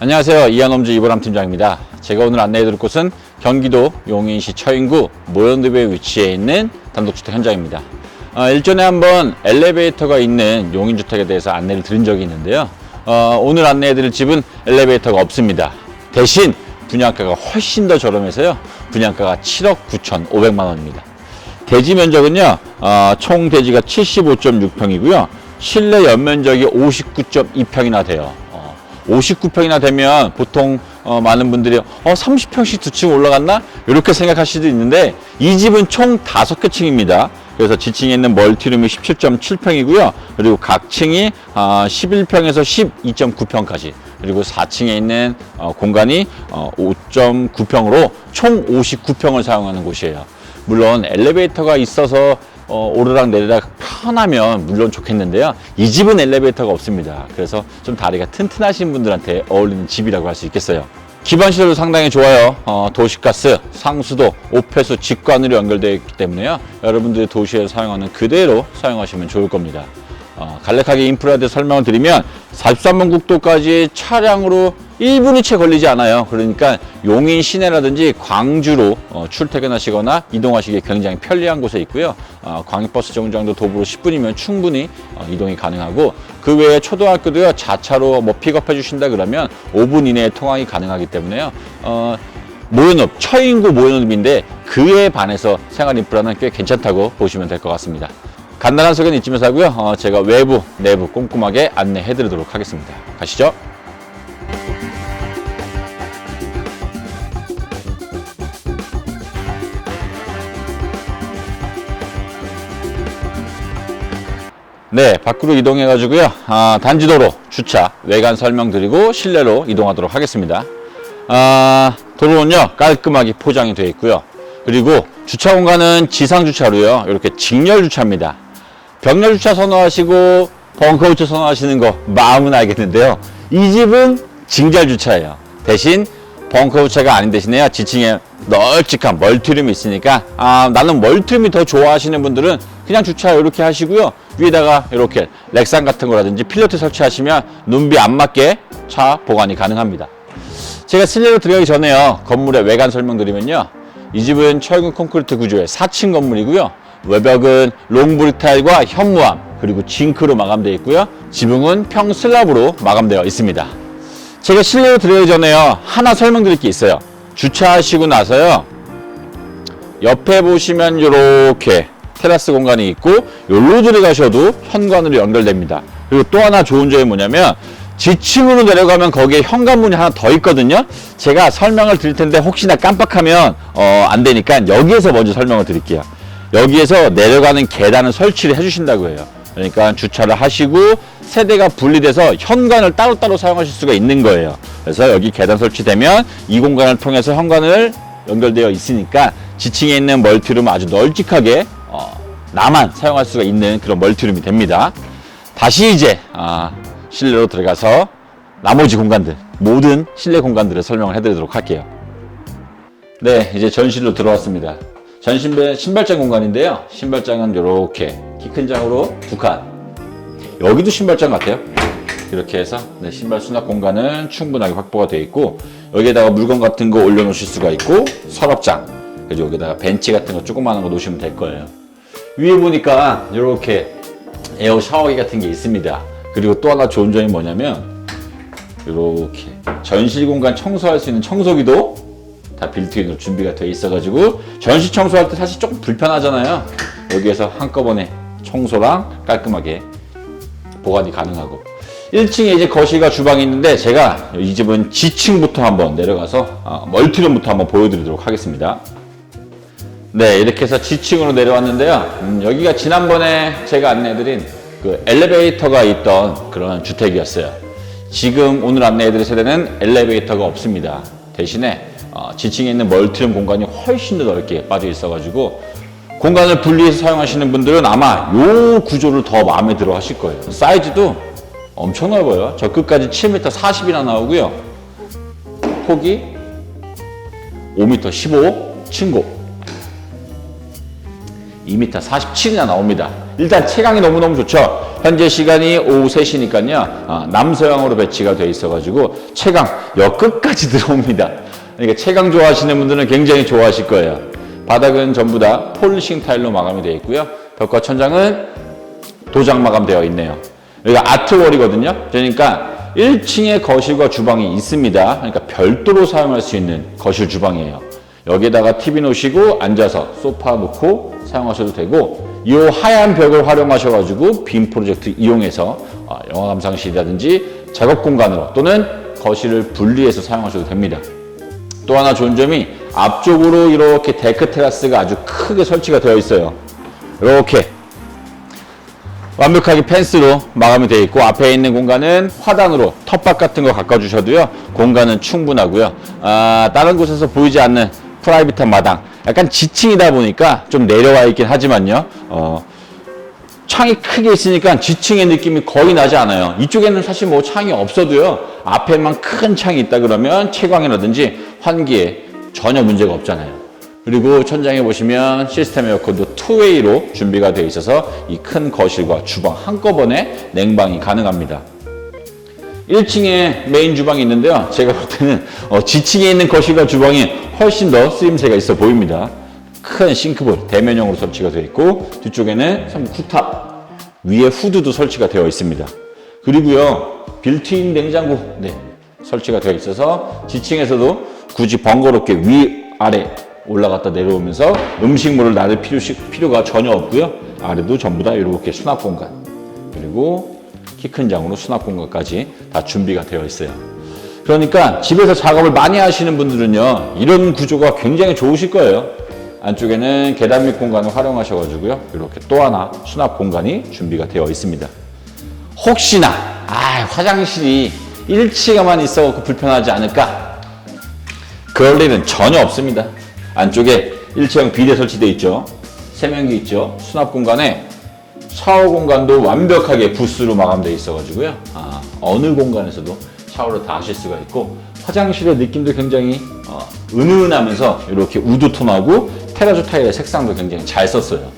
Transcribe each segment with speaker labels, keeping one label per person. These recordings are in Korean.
Speaker 1: 안녕하세요. 이한홈즈 이보람 팀장입니다. 제가 오늘 안내해드릴 곳은 경기도 용인시 처인구 모현읍에 위치해 있는 단독주택 현장입니다. 일전에 한번 엘리베이터가 있는 용인주택에 대해서 안내를 드린 적이 있는데요. 오늘 안내해드릴 집은 엘리베이터가 없습니다. 대신 분양가가 훨씬 더 저렴해서요. 분양가가 7억 9,500만 원입니다. 대지 면적은요, 총 대지가 75.6평이고요. 실내 연면적이 59.2평이나 돼요. 59평이나 되면 보통 많은 분들이 30평씩 두 층 올라갔나? 이렇게 생각하실 수도 있는데 이 집은 총 5개 층입니다. 그래서 지층에 있는 멀티룸이 17.7평이고요. 그리고 각 층이 11평에서 12.9평까지 그리고 4층에 있는 공간이 5.9평으로 총 59평을 사용하는 곳이에요. 물론 엘리베이터가 있어서 오르락 내리락 편하면 물론 좋겠는데요. 이 집은 엘리베이터가 없습니다. 그래서 좀 다리가 튼튼하신 분들한테 어울리는 집이라고 할 수 있겠어요. 기반 시설도 상당히 좋아요. 도시가스, 상수도, 오폐수, 직관으로 연결되어 있기 때문에요. 여러분들이 도시에서 사용하는 그대로 사용하시면 좋을 겁니다. 간략하게 인프라에 대해 설명을 드리면 43번 국도까지 차량으로 1분이 채 걸리지 않아요. 그러니까 용인 시내라든지 광주로 출퇴근하시거나 이동하시기에 굉장히 편리한 곳에 있고요. 광역버스 정류장도 도보로 10분이면 충분히 이동이 가능하고 그 외에 초등학교도요. 자차로 픽업해 주신다 그러면 5분 이내에 통학이 가능하기 때문에요. 모현읍, 처인구 모현읍인데 그에 반해서 생활 인프라는 꽤 괜찮다고 보시면 될 것 같습니다. 간단한 소개는 이쯤에서 하고요. 제가 외부, 내부 꼼꼼하게 안내해 드리도록 하겠습니다. 가시죠. 네, 밖으로 이동해 가지고요. 단지도로 주차, 외관 설명드리고 실내로 이동하도록 하겠습니다. 도로는요, 깔끔하게 포장이 되어 있고요. 그리고 주차 공간은 지상 주차로요. 이렇게 직렬 주차입니다. 벽렬 주차 선호하시고 벙커 주차 선호하시는 거 마음은 알겠는데요. 이 집은 직렬 주차예요. 대신 벙커 주차가 아닌 대신에요. 지층에 널찍한 멀티룸이 있으니까 나는 멀티룸이 더 좋아하시는 분들은 그냥 주차 이렇게 하시고요. 위에다가 이렇게 렉상 같은 거라든지 필로티 설치하시면 눈비 안 맞게 차 보관이 가능합니다. 제가 실내로 들어가기 전에요. 건물의 외관 설명드리면요. 이 집은 철근 콘크리트 구조의 4층 건물이고요. 외벽은 롱브릭 타일과 현무암 그리고 징크로 마감되어 있고요. 지붕은 평슬랍으로 마감되어 있습니다. 제가 실내로 들어가기 전에요. 하나 설명드릴 게 있어요. 주차하시고 나서요. 옆에 보시면 이렇게 테라스 공간이 있고 여기로 들어가셔도 현관으로 연결됩니다. 그리고 또 하나 좋은 점이 뭐냐면 지층으로 내려가면 거기에 현관문이 하나 더 있거든요. 제가 설명을 드릴 텐데 혹시나 깜빡하면 안 되니까 여기에서 먼저 설명을 드릴게요. 여기에서 내려가는 계단을 설치를 해주신다고 해요. 그러니까 주차를 하시고 세대가 분리돼서 현관을 따로따로 사용하실 수가 있는 거예요. 그래서 여기 계단 설치되면 이 공간을 통해서 현관을 연결되어 있으니까 지층에 있는 멀티룸은 아주 널찍하게 나만 사용할 수가 있는 그런 멀티룸이 됩니다. 다시 이제 실내로 들어가서 나머지 공간들, 모든 실내 공간들을 설명을 해드리도록 할게요. 네, 이제 전실로 들어왔습니다. 신발장 공간인데요. 신발장은 이렇게 키 큰 장으로 2칸. 여기도 신발장 같아요. 이렇게 해서 신발 수납 공간은 충분하게 확보가 되어 있고 여기에다가 물건 같은 거 올려놓으실 수가 있고 서랍장 그리고 여기다가 벤치 같은 거 조그마한 거 놓으시면 될 거예요. 위에 보니까 이렇게 에어 샤워기 같은 게 있습니다. 그리고 또 하나 좋은 점이 뭐냐면 이렇게 전실 공간 청소할 수 있는 청소기도 다 빌트인으로 준비가 되어 있어가지고 전시 청소할 때 사실 조금 불편하잖아요. 여기에서 한꺼번에 청소랑 깔끔하게 보관이 가능하고 1층에 이제 거실과 주방이 있는데 제가 이 집은 지층부터 한번 내려가서 멀티룸부터 한번 보여드리도록 하겠습니다. 네, 이렇게 해서 지층으로 내려왔는데요. 여기가 지난번에 제가 안내해드린 그 엘리베이터가 있던 그런 주택이었어요. 지금 오늘 안내해드릴 세대는 엘리베이터가 없습니다. 대신에 지층에 있는 멀티룸 공간이 훨씬 더 넓게 빠져 있어가지고 공간을 분리해서 사용하시는 분들은 아마 이 구조를 더 마음에 들어 하실 거예요. 사이즈도 엄청 넓어요. 저 끝까지 7m 40이나 나오고요. 폭이 5m 15, 층고 2m 47이나 나옵니다. 일단 채광이 너무너무 좋죠. 현재 시간이 오후 3시니까요. 남서향으로 배치가 되어 있어가지고 채광 여 끝까지 들어옵니다. 그러니까 채광 좋아하시는 분들은 굉장히 좋아하실 거예요. 바닥은 전부 다 폴리싱 타일로 마감이 되어 있고요. 벽과 천장은 도장 마감되어 있네요. 여기가 아트월이거든요. 그러니까 1층에 거실과 주방이 있습니다. 그러니까 별도로 사용할 수 있는 거실 주방이에요. 여기에다가 TV 놓으시고 앉아서 소파 놓고 사용하셔도 되고, 이 하얀 벽을 활용하셔가지고 빔 프로젝트 이용해서 영화 감상실이라든지 작업 공간으로 또는 거실을 분리해서 사용하셔도 됩니다. 또 하나 좋은 점이 앞쪽으로 이렇게 데크 테라스가 아주 크게 설치가 되어 있어요. 이렇게 완벽하게 펜스로 마감이 되어 있고, 앞에 있는 공간은 화단으로 텃밭 같은 거 가꿔주셔도요 공간은 충분하고요. 다른 곳에서 보이지 않는 프라이빗한 마당, 약간 지층이다 보니까 좀 내려와 있긴 하지만요, 창이 크게 있으니까 지층의 느낌이 거의 나지 않아요. 이쪽에는 사실 뭐 창이 없어도요, 앞에만 큰 창이 있다 그러면 채광이라든지 환기에 전혀 문제가 없잖아요. 그리고 천장에 보시면 시스템 에어컨도 투웨이로 준비가 되어 있어서 이 큰 거실과 주방 한꺼번에 냉방이 가능합니다. 1층에 메인 주방이 있는데요, 제가 볼 때는 지층에 있는 거실과 주방이 훨씬 더 쓰임새가 있어 보입니다. 큰 싱크볼 대면형으로 설치가 되어 있고, 뒤쪽에는 쿠탑, 위에 후드도 설치가 되어 있습니다. 그리고요 빌트인 냉장고 설치가 되어 있어서 지층에서도 굳이 번거롭게 위아래 올라갔다 내려오면서 음식물을 나를 필요가 전혀 없고요. 아래도 전부 다 이렇게 수납 공간, 그리고 키 큰 장으로 수납 공간까지 다 준비가 되어 있어요. 그러니까 집에서 작업을 많이 하시는 분들은요, 이런 구조가 굉장히 좋으실 거예요. 안쪽에는 계단 밑 공간을 활용하셔가지고요, 이렇게 또 하나 수납 공간이 준비가 되어 있습니다. 혹시나 화장실이 1층에만 있어서 불편하지 않을까? 그럴 일은 전혀 없습니다. 안쪽에 일체형 비대 설치되어 있죠. 세면기 있죠. 수납 공간에 샤워 공간도 완벽하게 부스로 마감되어 있어가지고요, 어느 공간에서도 샤워를 다 하실 수가 있고, 화장실의 느낌도 굉장히 은은하면서 이렇게 우드톤하고 테라조 타일의 색상도 굉장히 잘 썼어요.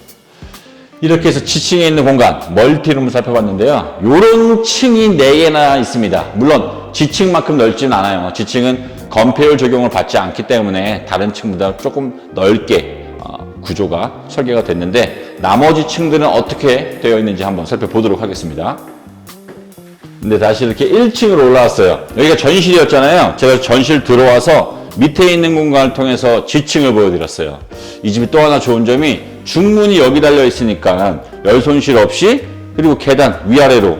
Speaker 1: 이렇게 해서 지층에 있는 공간 멀티룸을 살펴봤는데요, 이런 층이 4개나 있습니다. 물론 지층만큼 넓지는 않아요. 지층은 건폐율 적용을 받지 않기 때문에 다른 층보다 조금 넓게 구조가 설계가 됐는데, 나머지 층들은 어떻게 되어 있는지 한번 살펴보도록 하겠습니다. 근데 다시 이렇게 1층으로 올라왔어요. 여기가 전실이었잖아요. 제가 전실 들어와서 밑에 있는 공간을 통해서 지층을 보여드렸어요. 이 집이 또 하나 좋은 점이 중문이 여기 달려 있으니까 열 손실 없이, 그리고 계단 위아래로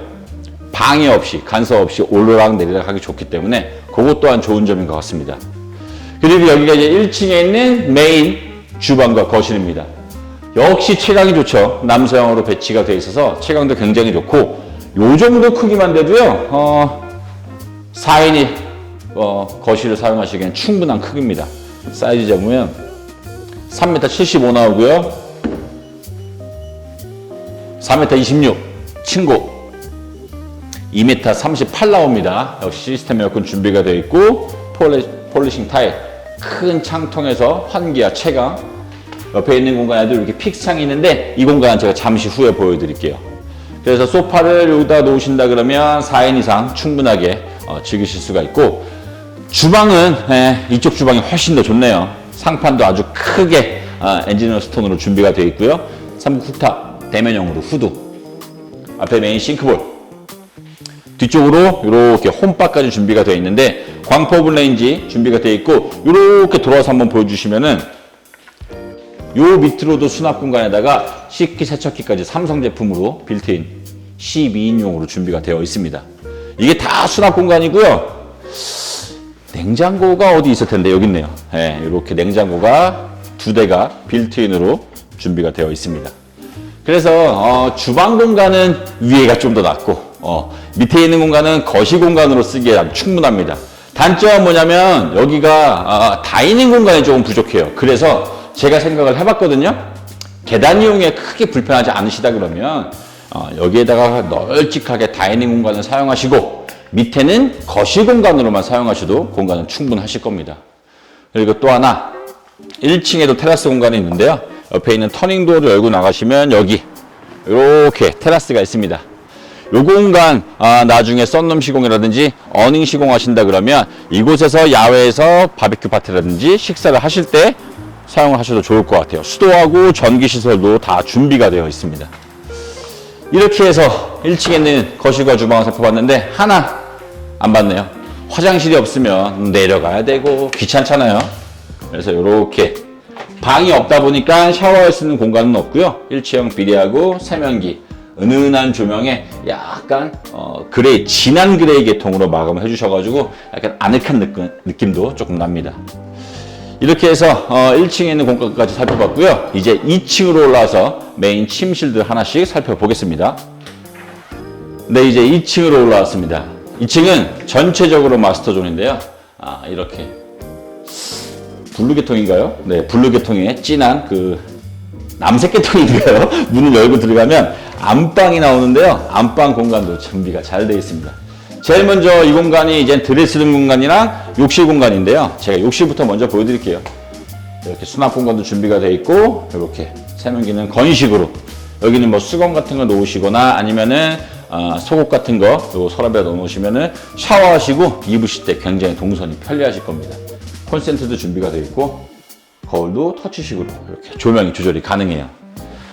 Speaker 1: 방해 없이, 간섭 없이 오르락 내리락 하기 좋기 때문에 그것 또한 좋은 점인 것 같습니다. 그리고 여기가 이제 1층에 있는 메인 주방과 거실입니다. 역시 채광이 좋죠. 남서향으로 배치가 되어 있어서 채광도 굉장히 좋고, 요 정도 크기만 돼도요 4인이 거실을 사용하시기엔 충분한 크기입니다. 사이즈 잡으면 3m 75 나오고요, 4m 26 층고, 2m 38 나옵니다. 역시 시스템 에어컨 준비가 되어 있고, 폴리싱 타일, 큰 창통에서 환기와 채광, 옆에 있는 공간에도 이렇게 픽스창이 있는데 이 공간은 제가 잠시 후에 보여드릴게요. 그래서 소파를 여기다 놓으신다 그러면 4인 이상 충분하게 즐기실 수가 있고, 주방은 이쪽 주방이 훨씬 더 좋네요. 상판도 아주 크게 엔지니어 스톤으로 준비가 되어 있고요, 3구 쿡탑 대면형으로 후드, 앞에 메인 싱크볼, 뒤쪽으로 이렇게 홈바까지 준비가 되어 있는데 광포 오븐 레인지 준비가 되어 있고, 이렇게 돌아서 한번 보여주시면은 요 밑으로도 수납 공간에다가 식기 세척기까지 삼성 제품으로 빌트인 12인용으로 준비가 되어 있습니다. 이게 다 수납 공간이고요. 냉장고가 어디 있을 텐데 여기 있네요. 이렇게 냉장고가 2대가 빌트인으로 준비가 되어 있습니다. 그래서 주방 공간은 위에가 좀 더 낫고, 밑에 있는 공간은 거실 공간으로 쓰기에 충분합니다. 단점은 뭐냐면 여기가 다이닝 공간이 조금 부족해요. 그래서 제가 생각을 해봤거든요. 계단 이용에 크게 불편하지 않으시다 그러면 여기에다가 널찍하게 다이닝 공간을 사용하시고, 밑에는 거실 공간으로만 사용하셔도 공간은 충분하실 겁니다. 그리고 또 하나 1층에도 테라스 공간이 있는데요, 옆에 있는 터닝도어를 열고 나가시면 여기 이렇게 테라스가 있습니다. 요 공간 나중에 썬룸 시공이라든지 어닝 시공하신다 그러면 이곳에서 야외에서 바비큐 파티라든지 식사를 하실 때 사용을 하셔도 좋을 것 같아요. 수도하고 전기 시설도 다 준비가 되어 있습니다. 이렇게 해서 1층에 있는 거실과 주방을 살펴봤는데 하나 안 봤네요. 화장실이 없으면 내려가야 되고 귀찮잖아요. 그래서 이렇게 방이 없다 보니까 샤워할 수 있는 공간은 없고요. 일체형 비대하고 세면기, 은은한 조명에 약간 그레이, 진한 그레이 계통으로 마감을 해주셔가지고 약간 아늑한 느낌도 조금 납니다. 이렇게 해서 1층에 있는 공간까지 살펴봤고요. 이제 2층으로 올라와서 메인 침실들 하나씩 살펴보겠습니다. 네, 이제 2층으로 올라왔습니다. 2층은 전체적으로 마스터존인데요. 이렇게 블루 계통인가요? 네, 블루 계통에 진한 그 남색 계통인가요? 문을 열고 들어가면 안방이 나오는데요. 안방 공간도 준비가 잘 되어 있습니다. 제일 먼저 이 공간이 이제 드레스룸 공간이랑 욕실 공간인데요. 제가 욕실부터 먼저 보여드릴게요. 이렇게 수납 공간도 준비가 되어 있고, 이렇게 세면기는 건식으로, 여기는 뭐 수건 같은 거 놓으시거나 아니면은 속옷 같은 거 요 서랍에 넣어놓으시면은 샤워하시고 입으실 때 굉장히 동선이 편리하실 겁니다. 콘센트도 준비가 되어 있고, 거울도 터치식으로 이렇게 조명이 조절이 가능해요.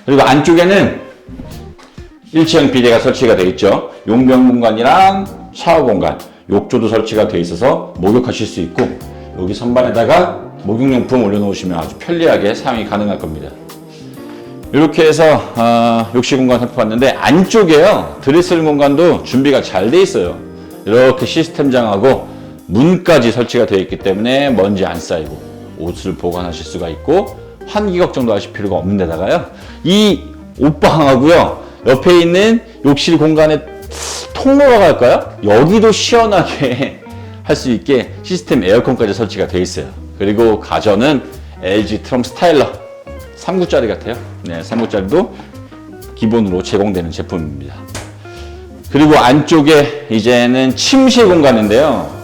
Speaker 1: 그리고 안쪽에는 일체형 비대가 설치가 되어 있죠. 용변 공간이랑 샤워 공간, 욕조도 설치가 되어 있어서 목욕하실 수 있고, 여기 선반에다가 목욕용품 올려놓으시면 아주 편리하게 사용이 가능할 겁니다. 이렇게 해서 욕실 공간 살펴봤는데 안쪽에요, 드레스룸 공간도 준비가 잘 되어 있어요. 이렇게 시스템장하고 문까지 설치가 되어 있기 때문에 먼지 안 쌓이고 옷을 보관하실 수가 있고 환기 걱정도 하실 필요가 없는 데다가요, 이 옷방하고요 옆에 있는 욕실 공간에 통로라고 할까요? 여기도 시원하게 할 수 있게 시스템 에어컨까지 설치가 되어 있어요. 그리고 가전은 LG 트럼 스타일러 3구짜리 같아요. 네, 3구짜리도 기본으로 제공되는 제품입니다. 그리고 안쪽에 이제는 침실 공간인데요.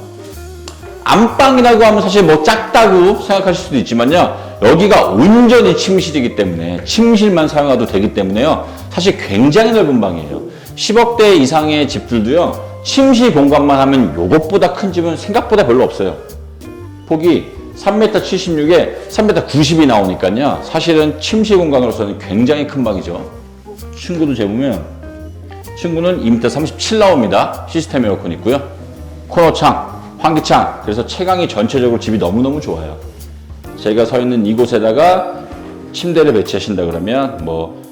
Speaker 1: 안방이라고 하면 사실 뭐 작다고 생각하실 수도 있지만요. 여기가 온전히 침실이기 때문에 침실만 사용해도 되기 때문에요. 사실 굉장히 넓은 방이에요. 10억대 이상의 집들도요. 침실 공간만 하면 이것보다 큰 집은 생각보다 별로 없어요. 폭이 3m 76에 3m 90이 나오니까요. 사실은 침실 공간으로서는 굉장히 큰 방이죠. 친구도 재보면 친구는 2m 37 나옵니다. 시스템 에어컨 있고요. 코너창, 환기창, 그래서 채광이 전체적으로 집이 너무너무 좋아요. 제가 서 있는 이곳에다가 침대를 배치하신다 그러면 뭐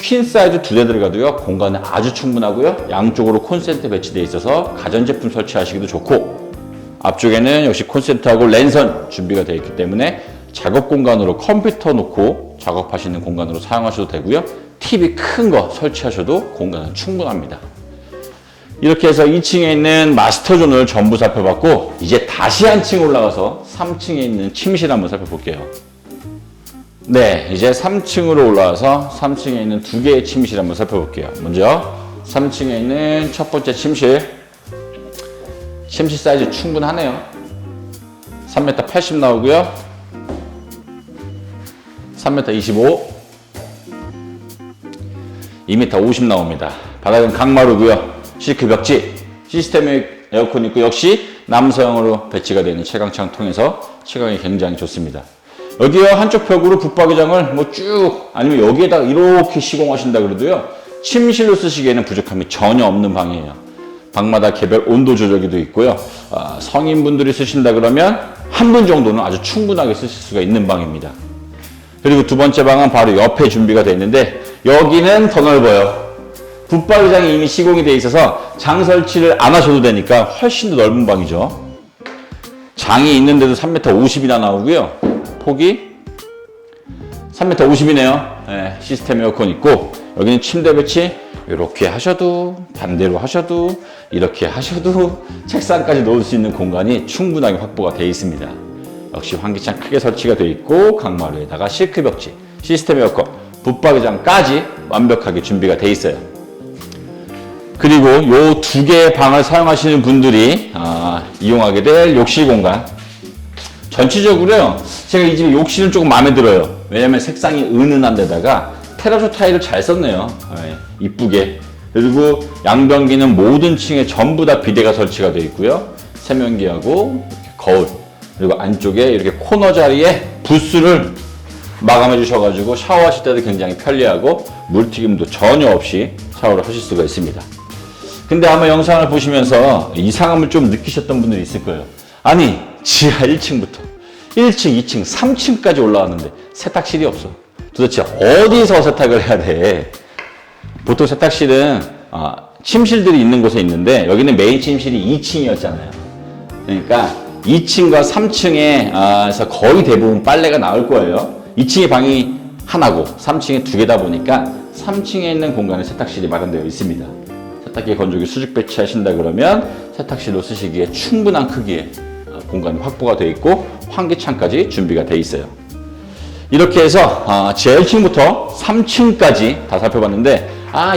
Speaker 1: 퀸 사이즈 2대 들어가도요 공간은 아주 충분하고요. 양쪽으로 콘센트 배치되어 있어서 가전제품 설치하시기도 좋고, 앞쪽에는 역시 콘센트하고 랜선 준비가 되어 있기 때문에 작업 공간으로 컴퓨터 놓고 작업하시는 공간으로 사용하셔도 되고요. TV 큰 거 설치하셔도 공간은 충분합니다. 이렇게 해서 2층에 있는 마스터존을 전부 살펴봤고, 이제 다시 한 층 올라가서 3층에 있는 침실 한번 살펴볼게요. 네, 이제 3층으로 올라와서 3층에 있는 두 개의 침실 한번 살펴볼게요. 먼저 3층에 있는 첫 번째 침실. 침실 사이즈 충분하네요. 3m 80 나오고요. 3m 25, 2m 50 나옵니다. 바닥은 강마루고요. 실크 벽지, 시스템 에어컨 있고, 역시 남서형으로 배치가 되는 채광창 통해서 채광이 굉장히 좋습니다. 여기요 한쪽 벽으로 붙박이장을 뭐 쭉 아니면 여기에다 이렇게 시공하신다 그래도요 침실로 쓰시기에는 부족함이 전혀 없는 방이에요. 방마다 개별 온도 조절기도 있고요. 성인분들이 쓰신다 그러면 한 분 정도는 아주 충분하게 쓰실 수가 있는 방입니다. 그리고 두 번째 방은 바로 옆에 준비가 되어 있는데, 여기는 더 넓어요. 붙박이장이 이미 시공이 되어 있어서 장 설치를 안 하셔도 되니까 훨씬 더 넓은 방이죠. 장이 있는데도 3m 50이나 나오고요. 폭이 3m 50이네요. 네, 시스템 에어컨 있고, 여기는 침대 배치 이렇게 하셔도, 반대로 하셔도, 이렇게 하셔도 책상까지 놓을 수 있는 공간이 충분하게 확보가 되어 있습니다. 역시 환기창 크게 설치가 되어 있고, 강마루에다가 실크 벽지, 시스템 에어컨, 붙박이장까지 완벽하게 준비가 되어 있어요. 그리고 요 두 개의 방을 사용하시는 분들이 이용하게 될 욕실 공간. 전체적으로요, 제가 이 집의 욕실은 조금 마음에 들어요. 왜냐면 색상이 은은한 데다가 테라조 타일을 잘 썼네요. 이쁘게. 그리고 양변기는 모든 층에 전부 다 비데가 설치가 되어 있고요. 세면기하고 이렇게 거울, 그리고 안쪽에 이렇게 코너 자리에 부스를 마감해 주셔가지고 샤워하실 때도 굉장히 편리하고 물튀김도 전혀 없이 샤워를 하실 수가 있습니다. 근데 아마 영상을 보시면서 이상함을 좀 느끼셨던 분들이 있을 거예요. 아니, 지하 1층부터 1층, 2층, 3층까지 올라왔는데 세탁실이 없어. 도대체 어디서 세탁을 해야 돼? 보통 세탁실은 침실들이 있는 곳에 있는데 여기는 메인 침실이 2층이었잖아요. 그러니까 2층과 3층에서 거의 대부분 빨래가 나올 거예요. 2층에 방이 하나고 3층에 두 개다 보니까 3층에 있는 공간에 세탁실이 마련되어 있습니다. 세탁기 건조기 수직 배치하신다 그러면 세탁실로 쓰시기에 충분한 크기의 공간이 확보가 되어 있고 환기창까지 준비가 되어 있어요. 이렇게 해서 지하 1층부터 3층까지 다 살펴봤는데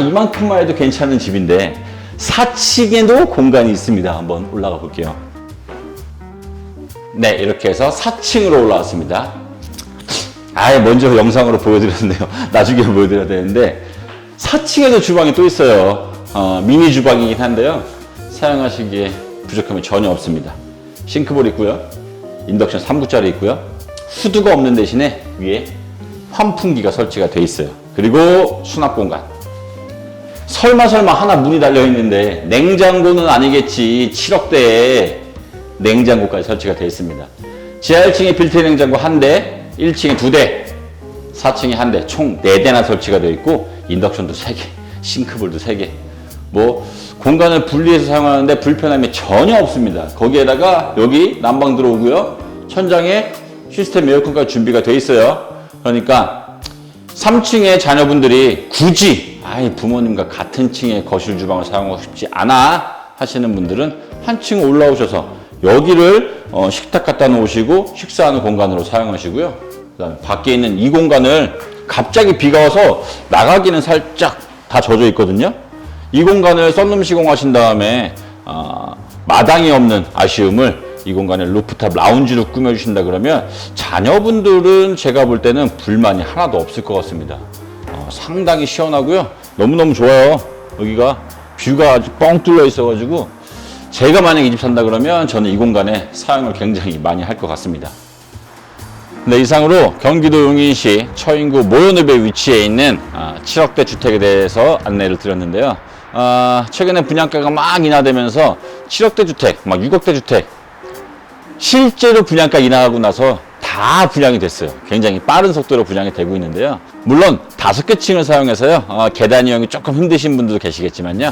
Speaker 1: 이만큼만 해도 괜찮은 집인데 4층에도 공간이 있습니다. 한번 올라가 볼게요. 네, 이렇게 해서 4층으로 올라왔습니다. 먼저 영상으로 보여드렸네요. 나중에 보여드려야 되는데 4층에도 주방이 또 있어요. 미니 주방이긴 한데요. 사용하시기에 부족함이 전혀 없습니다. 싱크볼 있고요. 인덕션 3구짜리 있고요. 후드가 없는 대신에 위에 환풍기가 설치가 돼 있어요. 그리고 수납 공간. 설마 하나 문이 달려 있는데 냉장고는 아니겠지. 7억대에 냉장고까지 설치가 되어 있습니다. 지하 1층에 빌트인 냉장고 1대, 1층에 2대, 4층에 1대, 총 4대나 설치가 되어 있고 인덕션도 3개, 싱크볼도 3개. 공간을 분리해서 사용하는데 불편함이 전혀 없습니다. 거기에다가 여기 난방 들어오고요. 천장에 시스템 에어컨까지 준비가 되어 있어요. 그러니까 3층에 자녀분들이 굳이 부모님과 같은 층의 거실 주방을 사용하고 싶지 않아 하시는 분들은 한 층 올라오셔서 여기를 식탁 갖다 놓으시고 식사하는 공간으로 사용하시고요. 그다음에 밖에 있는 이 공간을 갑자기 비가 와서 나가기는 살짝 다 젖어 있거든요. 이 공간을 썬룸 시공하신 다음에 마당이 없는 아쉬움을 이 공간을 루프탑 라운지로 꾸며주신다 그러면 자녀분들은 제가 볼 때는 불만이 하나도 없을 것 같습니다. 상당히 시원하고요. 너무너무 좋아요. 여기가 뷰가 아주 뻥 뚫려 있어가지고 제가 만약 이 집 산다 그러면 저는 이 공간에 사용을 굉장히 많이 할 것 같습니다. 네, 이상으로 경기도 용인시 처인구 모현읍에 위치해 있는 7억대 주택에 대해서 안내를 드렸는데요. 최근에 분양가가 막 인하되면서 7억대 주택, 막 6억대 주택 실제로 분양가 인하하고 나서 다 분양이 됐어요. 굉장히 빠른 속도로 분양이 되고 있는데요. 물론 5개 층을 사용해서요. 계단 이용이 조금 힘드신 분들도 계시겠지만요.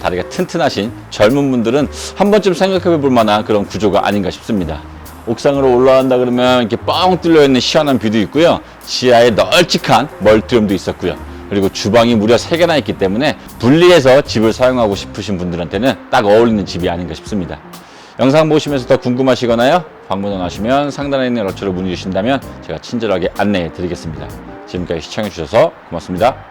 Speaker 1: 다리가 튼튼하신 젊은 분들은 한 번쯤 생각해 볼 만한 그런 구조가 아닌가 싶습니다. 옥상으로 올라간다 그러면 이렇게 뻥 뚫려 있는 시원한 뷰도 있고요. 지하에 널찍한 멀티룸도 있었고요. 그리고 주방이 무려 3개나 있기 때문에 분리해서 집을 사용하고 싶으신 분들한테는 딱 어울리는 집이 아닌가 싶습니다. 영상 보시면서 더 궁금하시거나요? 방문 원하시면 상단에 있는 연락처로 문의 주신다면 제가 친절하게 안내해 드리겠습니다. 지금까지 시청해 주셔서 고맙습니다.